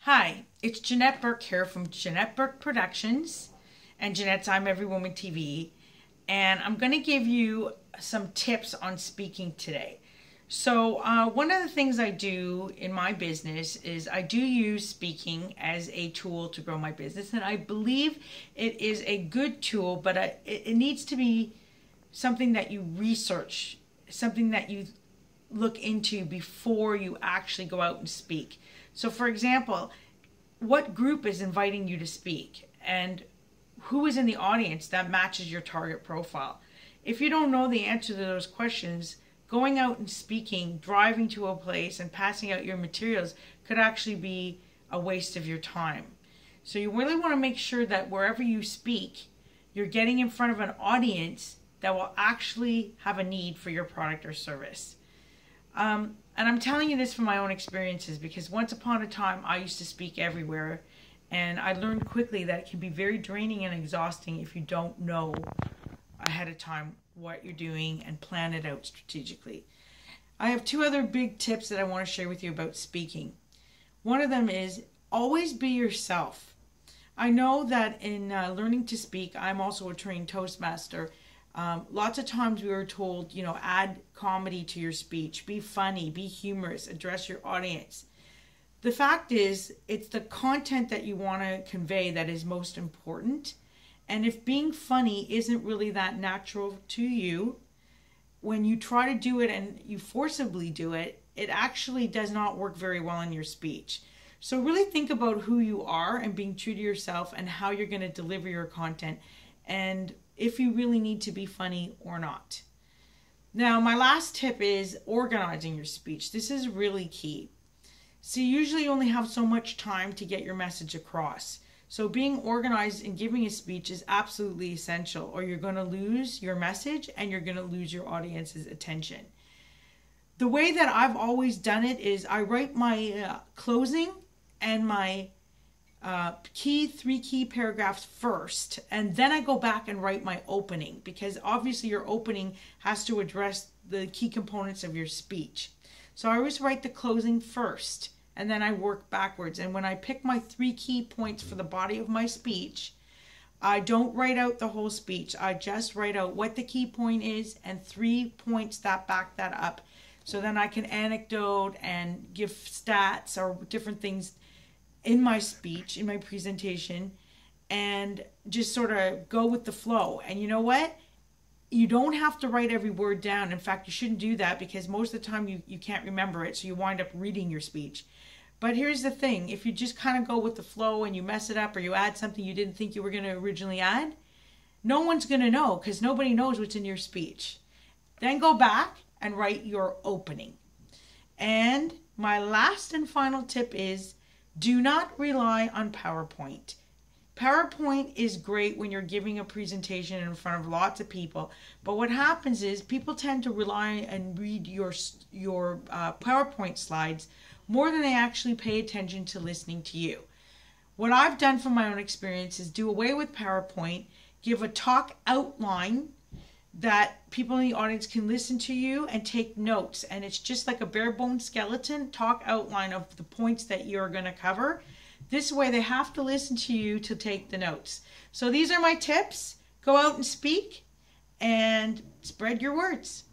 Hi, it's Janette Burke here from Janette Burke Productions and Janette's I'm Every Woman TV, and I'm going to give you some tips on speaking today. So one of the things I do in my business is I do use speaking as a tool to grow my business, and I believe it is a good tool, but it needs to be something that you research, something that you look into before you actually go out and speak. So for example, what group is inviting you to speak and who is in the audience that matches your target profile? If you don't know the answer to those questions, going out and speaking, driving to a place and passing out your materials could actually be a waste of your time. So you really want to make sure that wherever you speak, you're getting in front of an audience that will actually have a need for your product or service. And I'm telling you this from my own experiences, because once upon a time I used to speak everywhere, and I learned quickly that it can be very draining and exhausting if you don't know ahead of time what you're doing and plan it out strategically. I have two other big tips that I want to share with you about speaking. One of them is always be yourself. I know that in learning to speak, I'm also a trained Toastmaster. Lots of times we were told, add comedy to your speech, be funny, be humorous, address your audience. The fact is, it's the content that you want to convey that is most important. And if being funny isn't really that natural to you, when you try to do it and you forcibly do it, it actually does not work very well in your speech. So really think about who you are and being true to yourself and how you're going to deliver your content, and if you really need to be funny or not. Now, my last tip is organizing your speech. This is really key. So you usually only have so much time to get your message across. So being organized in giving a speech is absolutely essential, or you're going to lose your message and you're going to lose your audience's attention. The way that I've always done it is I write my closing and my three key paragraphs first, and then I go back and write my opening, because obviously your opening has to address the key components of your speech. So I always write the closing first, and then I work backwards. And when I pick my 3 key points for the body of my speech, I don't write out the whole speech. I just write out what the key point is and 3 points that back that up. So then I can anecdote and give stats or different things in my speech, in my presentation, and just sort of go with the flow. And you know what? You don't have to write every word down. In fact, you shouldn't do that, because most of the time you can't remember it, so you wind up reading your speech. But here's the thing. If you just kind of go with the flow and you mess it up, or you add something you didn't think you were going to originally add, no one's going to know, because nobody knows what's in your speech. Then go back and write your opening. And my last and final tip is, do not rely on PowerPoint. PowerPoint is great when you're giving a presentation in front of lots of people, but what happens is people tend to rely and read your PowerPoint slides more than they actually pay attention to listening to you. What I've done from my own experience is do away with PowerPoint, give a talk outline that people in the audience can listen to you and take notes. And it's just like a bare bones skeleton talk outline of the points that you're going to cover. This way they have to listen to you to take the notes. So these are my tips. Go out and speak and spread your words.